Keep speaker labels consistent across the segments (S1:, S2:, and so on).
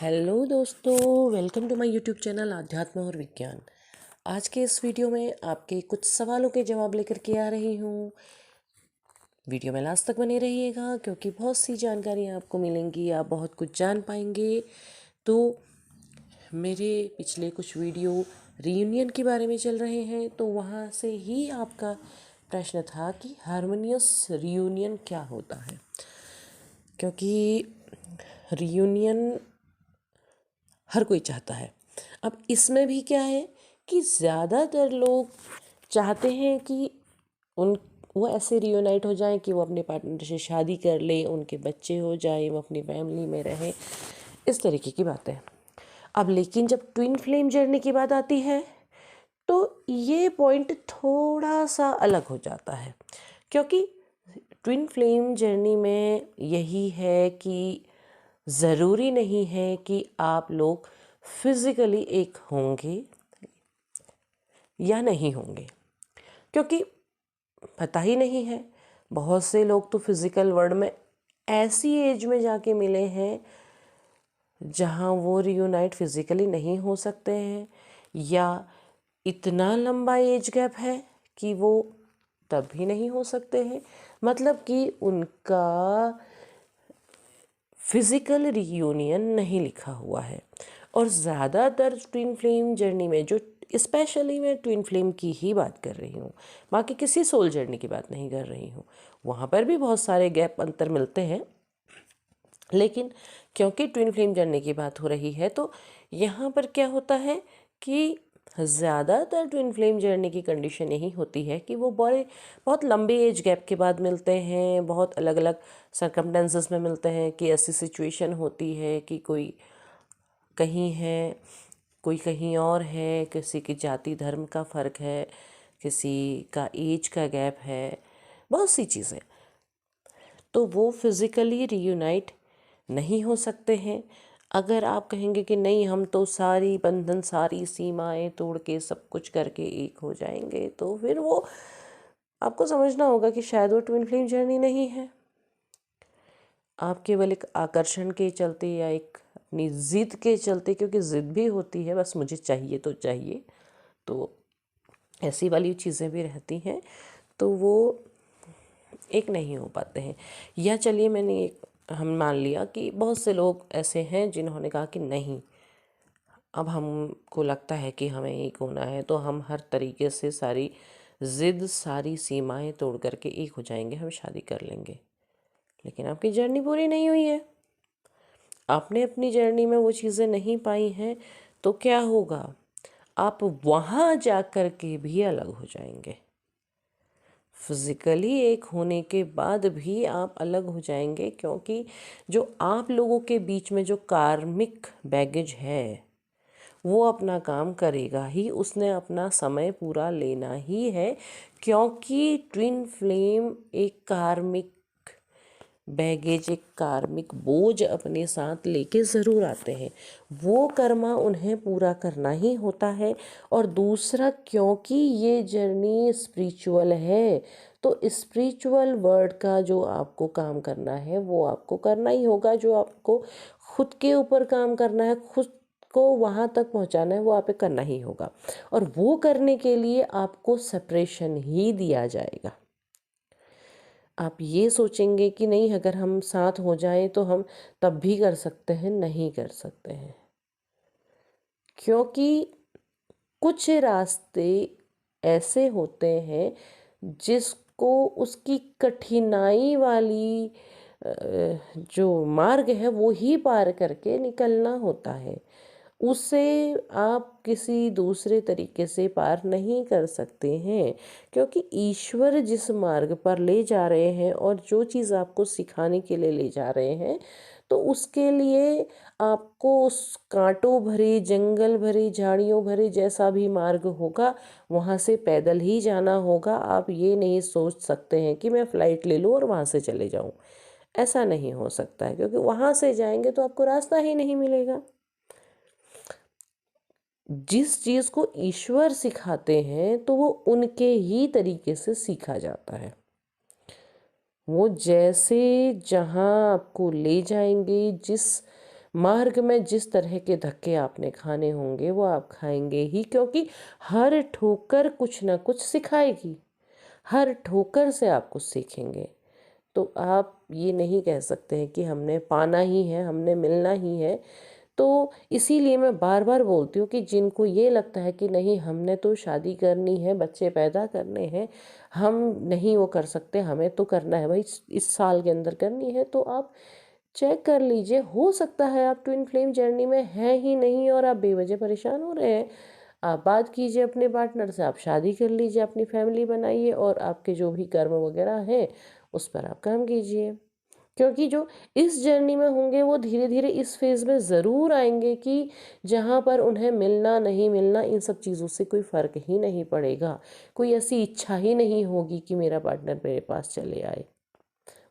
S1: Hello दोस्तों, welcome to my YouTube channel Adhyatm और विज्ञान। आज के इस वीडियो में आपके कुछ सवालों के जवाब लेकर के आ रही हूँ। वीडियो में लास्ट तक बने रहिएगा क्योंकि बहुत सी जानकारियाँ आपको मिलेंगी, आप बहुत कुछ जान पाएंगे। तो मेरे पिछले कुछ वीडियो रीयूनियन के बारे में चल रहे हैं, तो वहाँ से ही आपका प्रश्न था कि हारमोनियस रीयूनियन क्या होता है, क्योंकि रीयूनियन हर कोई चाहता है। अब इसमें भी क्या है कि ज़्यादातर लोग चाहते हैं कि वो ऐसे रियूनाइट हो जाएं कि वो अपने पार्टनर से शादी कर ले, उनके बच्चे हो जाएं, वो अपनी फैमिली में रहें, इस तरीके की बातें। अब लेकिन जब ट्विन फ्लेम जर्नी की बात आती है तो ये पॉइंट थोड़ा सा अलग हो जाता है, क्योंकि ट्विन फ्लेम जर्नी में यही है कि ज़रूरी नहीं है कि आप लोग फिज़िकली एक होंगे या नहीं होंगे, क्योंकि पता ही नहीं है। बहुत से लोग तो फिज़िकल वर्ल्ड में ऐसी एज में जाके मिले हैं जहाँ वो रियूनाइट फिज़िकली नहीं हो सकते हैं, या इतना लंबा एज गैप है कि वो तब भी नहीं हो सकते हैं। मतलब कि उनका फिज़िकल रियूनियन नहीं लिखा हुआ है। और ज़्यादातर ट्विन फ्लेम जर्नी में, जो स्पेशली मैं ट्विन फ्लेम की ही बात कर रही हूँ, बाकी किसी सोल जर्नी की बात नहीं कर रही हूँ, वहाँ पर भी बहुत सारे गैप अंतर मिलते हैं। लेकिन क्योंकि ट्विन फ्लेम जर्नी की बात हो रही है तो यहाँ पर क्या होता है कि ज़्यादातर ट्विन फ्लेम जर्नी की कंडीशन यही होती है कि वो बहुत लंबे एज गैप के बाद मिलते हैं, बहुत अलग अलग सरकमटेंसेस में मिलते हैं, कि ऐसी सिचुएशन होती है कि कोई कहीं है, कोई कहीं और है, किसी की जाति धर्म का फ़र्क है, किसी का एज का गैप है, बहुत सी चीज़ें, तो वो फिज़िकली रीयूनाइट नहीं हो सकते हैं। अगर आप कहेंगे कि नहीं, हम तो सारी बंधन, सारी सीमाएं तोड़ के सब कुछ करके एक हो जाएंगे, तो फिर वो आपको समझना होगा कि शायद वो ट्विन फ्लेम जर्नी नहीं है। आप केवल एक आकर्षण के चलते या एक अपनी ज़िद के चलते, क्योंकि ज़िद भी होती है, बस मुझे चाहिए तो चाहिए, तो ऐसी वाली चीज़ें भी रहती हैं, तो वो एक नहीं हो पाते हैं। या चलिए, मैंने एक हम मान लिया कि बहुत से लोग ऐसे हैं जिन्होंने कहा कि नहीं, अब हमको लगता है कि हमें एक होना है, तो हम हर तरीके से सारी ज़िद, सारी सीमाएं तोड़ करके एक हो जाएंगे, हम शादी कर लेंगे। लेकिन आपकी जर्नी पूरी नहीं हुई है, आपने अपनी जर्नी में वो चीज़ें नहीं पाई हैं, तो क्या होगा, आप वहाँ जा कर के भी अलग हो जाएंगे। फिज़िकली एक होने के बाद भी आप अलग हो जाएंगे, क्योंकि जो आप लोगों के बीच में जो कार्मिक बैगेज है वो अपना काम करेगा ही, उसने अपना समय पूरा लेना ही है, क्योंकि ट्विन फ्लेम एक कार्मिक बैगेज, एक कार्मिक बोझ अपने साथ लेके ज़रूर आते हैं। वो कर्मा उन्हें पूरा करना ही होता है। और दूसरा, क्योंकि ये जर्नी स्पिरिचुअल है, तो स्पिरिचुअल वर्ड का जो आपको काम करना है वो आपको करना ही होगा। जो आपको खुद के ऊपर काम करना है, खुद को वहाँ तक पहुँचाना है, वो आप करना ही होगा। और वो करने के लिए आपको सेपरेशन ही दिया जाएगा। आप ये सोचेंगे कि नहीं, अगर हम साथ हो जाएं तो हम तब भी कर सकते हैं, नहीं कर सकते हैं, क्योंकि कुछ रास्ते ऐसे होते हैं जिसको उसकी कठिनाई वाली जो मार्ग है वो ही पार करके निकलना होता है। उसे आप किसी दूसरे तरीके से पार नहीं कर सकते हैं, क्योंकि ईश्वर जिस मार्ग पर ले जा रहे हैं और जो चीज़ आपको सिखाने के लिए ले जा रहे हैं, तो उसके लिए आपको उस कांटों भरे, जंगल भरे, झाड़ियों भरे जैसा भी मार्ग होगा, वहाँ से पैदल ही जाना होगा। आप ये नहीं सोच सकते हैं कि मैं फ़्लाइट ले लूँ और वहाँ से चले जाऊँ। ऐसा नहीं हो सकता है, क्योंकि वहाँ से जाएंगे तो आपको रास्ता ही नहीं मिलेगा। जिस चीज़ को ईश्वर सिखाते हैं तो वो उनके ही तरीके से सीखा जाता है। वो जैसे जहाँ आपको ले जाएंगे, जिस मार्ग में जिस तरह के धक्के आपने खाने होंगे वो आप खाएंगे ही, क्योंकि हर ठोकर कुछ ना कुछ सिखाएगी, हर ठोकर से आप कुछ सीखेंगे। तो आप ये नहीं कह सकते हैं कि हमने पाना ही है, हमने मिलना ही है। तो इसीलिए मैं बार बार बोलती हूँ कि जिनको ये लगता है कि नहीं हमने तो शादी करनी है, बच्चे पैदा करने हैं, हम नहीं वो कर सकते, हमें तो करना है भाई, इस साल के अंदर करनी है, तो आप चेक कर लीजिए। हो सकता है आप ट्विन फ्लेम जर्नी में हैं ही नहीं और आप बेवजह परेशान हो रहे हैं। आप बात कीजिए अपने पार्टनर से, आप शादी कर लीजिए, अपनी फैमिली बनाइए और आपके जो भी कर्म वगैरह हैं उस पर आप काम कीजिए। क्योंकि जो इस जर्नी में होंगे वो धीरे धीरे इस फेज़ में ज़रूर आएंगे कि जहाँ पर उन्हें मिलना नहीं मिलना इन सब चीज़ों से कोई फ़र्क ही नहीं पड़ेगा, कोई ऐसी इच्छा ही नहीं होगी कि मेरा पार्टनर मेरे पास चले आए।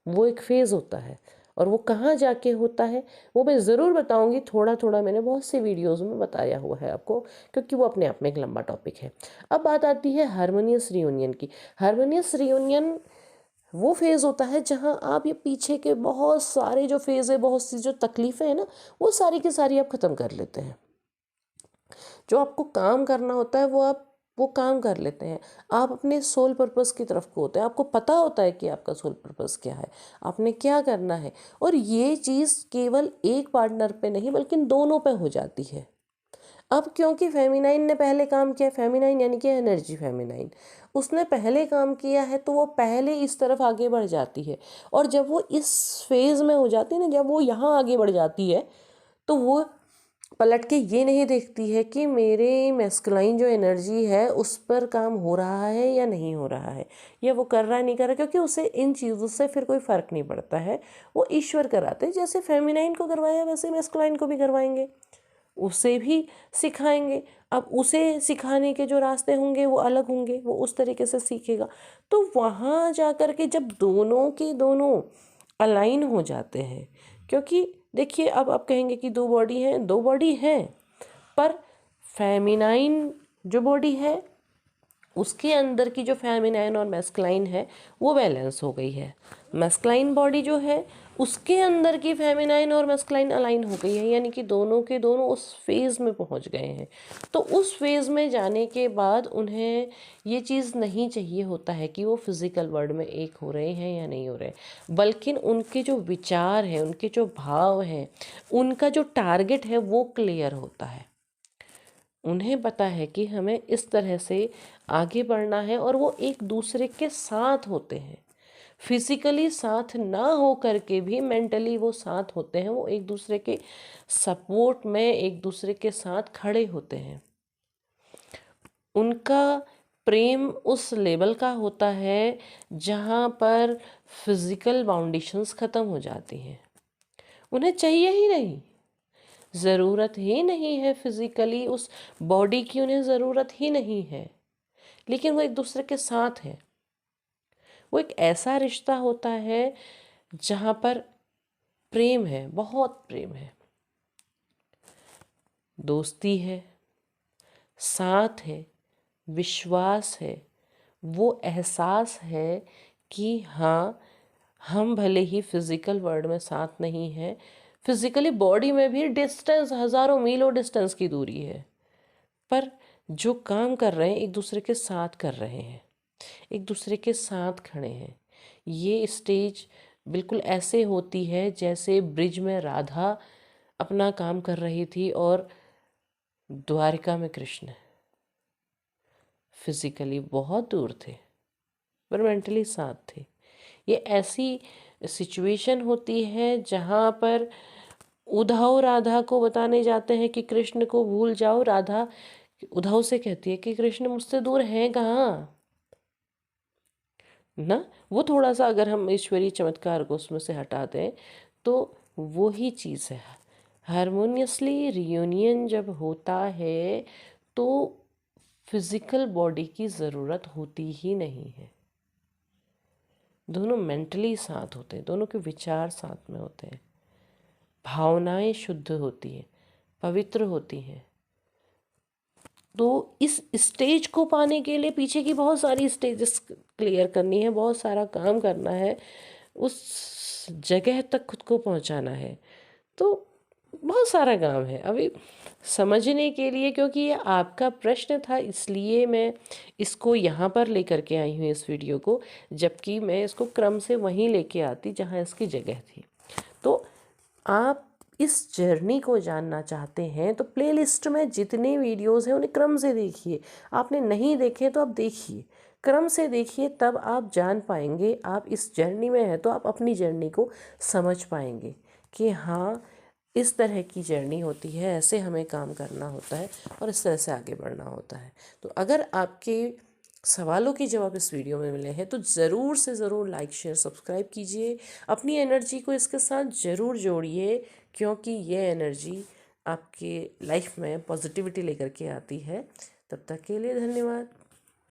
S1: वो एक फेज़ होता है और वो कहाँ जाके होता है वो मैं ज़रूर बताऊंगी, थोड़ा थोड़ा मैंने बहुत सी वीडियोज़ में बताया हुआ है आपको, क्योंकि वो अपने आप में एक लंबा टॉपिक है। अब बात आती है हारमोनियस रियूनियन की। हारमोनियस रियूनियन वो फेज़ होता है जहाँ आप ये पीछे के बहुत सारे जो फेज़ है, बहुत सी जो तकलीफ़ें हैं ना, वो सारी की सारी आप ख़त्म कर लेते हैं। जो आपको काम करना होता है वो काम कर लेते हैं। आप अपने सोल पर्पस की तरफ को होते हैं, आपको पता होता है कि आपका सोल पर्पस क्या है, आपने क्या करना है। और ये चीज़ केवल एक पार्टनर पे नहीं बल्कि दोनों पे हो जाती है। अब क्योंकि फेमिनाइन ने पहले काम किया, फेमिनाइन यानी कि एनर्जी फेमिनाइन, उसने पहले काम किया है तो वो पहले इस तरफ आगे बढ़ जाती है। और जब वो इस फेज़ में हो जाती है ना, जब वो यहाँ आगे बढ़ जाती है तो वो पलट के ये नहीं देखती है कि मेरे मैस्कुलाइन जो एनर्जी है उस पर काम हो रहा है या नहीं हो रहा है, या वो कर रहा है नहीं कर रहा, क्योंकि उसे इन चीज़ों से फिर कोई फ़र्क नहीं पड़ता है। वो ईश्वर कराते हैं, जैसे फेमिनाइन को करवाया वैसे मैस्कुलाइन को भी करवाएंगे, उसे भी सिखाएंगे। अब उसे सिखाने के जो रास्ते होंगे वो अलग होंगे, वो उस तरीके से सीखेगा। तो वहाँ जा कर के जब दोनों के दोनों अलाइन हो जाते हैं, क्योंकि देखिए अब आप कहेंगे कि दो बॉडी हैं, दो बॉडी हैं, पर फेमिनाइन जो बॉडी है उसके अंदर की जो फेमिनाइन और मैस्कुलाइन है वो बैलेंस हो गई है। मैस्कुलाइन बॉडी जो है उसके अंदर की फेमिनाइन और मैस्कुलाइन अलाइन हो गई है, यानी कि दोनों के दोनों उस फेज़ में पहुंच गए हैं। तो उस फेज़ में जाने के बाद उन्हें ये चीज़ नहीं चाहिए होता है कि वो फिज़िकल वर्ल्ड में एक हो रहे हैं या नहीं हो रहे, बल्कि उनके जो विचार हैं, उनके जो भाव हैं, उनका जो टारगेट है वो क्लियर होता है। उन्हें पता है कि हमें इस तरह से आगे बढ़ना है और वो एक दूसरे के साथ होते हैं। फिजिकली साथ ना हो करके भी मेंटली वो साथ होते हैं, वो एक दूसरे के सपोर्ट में एक दूसरे के साथ खड़े होते हैं। उनका प्रेम उस लेवल का होता है जहाँ पर फिजिकल बाउंडेशंस ख़त्म हो जाती हैं। उन्हें चाहिए ही नहीं, ज़रूरत ही नहीं है फिज़िकली उस बॉडी की, उन्हें ज़रूरत ही नहीं है, लेकिन वो एक दूसरे के साथ है। वो एक ऐसा रिश्ता होता है जहाँ पर प्रेम है, बहुत प्रेम है, दोस्ती है, साथ है, विश्वास है, वो एहसास है कि हाँ हम भले ही फिज़िकल वर्ल्ड में साथ नहीं हैं, फिज़िकली बॉडी में भी डिस्टेंस, हज़ारों मीलों डिस्टेंस की दूरी है, पर जो काम कर रहे हैं एक दूसरे के साथ कर रहे हैं, एक दूसरे के साथ खड़े हैं। ये स्टेज बिल्कुल ऐसे होती है जैसे ब्रिज में राधा अपना काम कर रही थी और द्वारिका में कृष्ण फिज़िकली बहुत दूर थे पर मेंटली साथ थे। ये ऐसी सिचुएशन होती है जहाँ पर उद्धव राधा को बताने जाते हैं कि कृष्ण को भूल जाओ, राधा उद्धव से कहती है कि कृष्ण मुझसे दूर हैं कहाँ ना। वो थोड़ा सा अगर हम ईश्वरीय चमत्कार को उसमें से हटा दें तो वो ही चीज़ है। हारमोनियसली रियूनियन जब होता है तो फिज़िकल बॉडी की ज़रूरत होती ही नहीं है। दोनों मेंटली साथ होते हैं, दोनों के विचार साथ में होते हैं, भावनाएं शुद्ध होती हैं, पवित्र होती हैं। तो इस स्टेज को पाने के लिए पीछे की बहुत सारी स्टेजेस क्लियर करनी है, बहुत सारा काम करना है, उस जगह तक खुद को पहुंचाना है। तो बहुत सारा काम है अभी समझने के लिए, क्योंकि ये आपका प्रश्न था इसलिए मैं इसको यहाँ पर लेकर के आई हूँ इस वीडियो को, जबकि मैं इसको क्रम से वहीं लेके आती जहाँ इसकी जगह थी। तो आप इस जर्नी को जानना चाहते हैं तो प्लेलिस्ट में जितने वीडियोस हैं उन्हें क्रम से देखिए। आपने नहीं देखे तो आप देखिए, क्रम से देखिए, तब आप जान पाएंगे। आप इस जर्नी में हैं तो आप अपनी जर्नी को समझ पाएंगे कि हाँ, इस तरह की जर्नी होती है, ऐसे हमें काम करना होता है और इस तरह से आगे बढ़ना होता है। तो अगर आपके सवालों के जवाब इस वीडियो में मिले हैं तो ज़रूर से ज़रूर लाइक शेयर सब्सक्राइब कीजिए। अपनी एनर्जी को इसके साथ ज़रूर जोड़िए, क्योंकि ये एनर्जी आपके लाइफ में पॉजिटिविटी लेकर के आती है। तब तक के लिए धन्यवाद।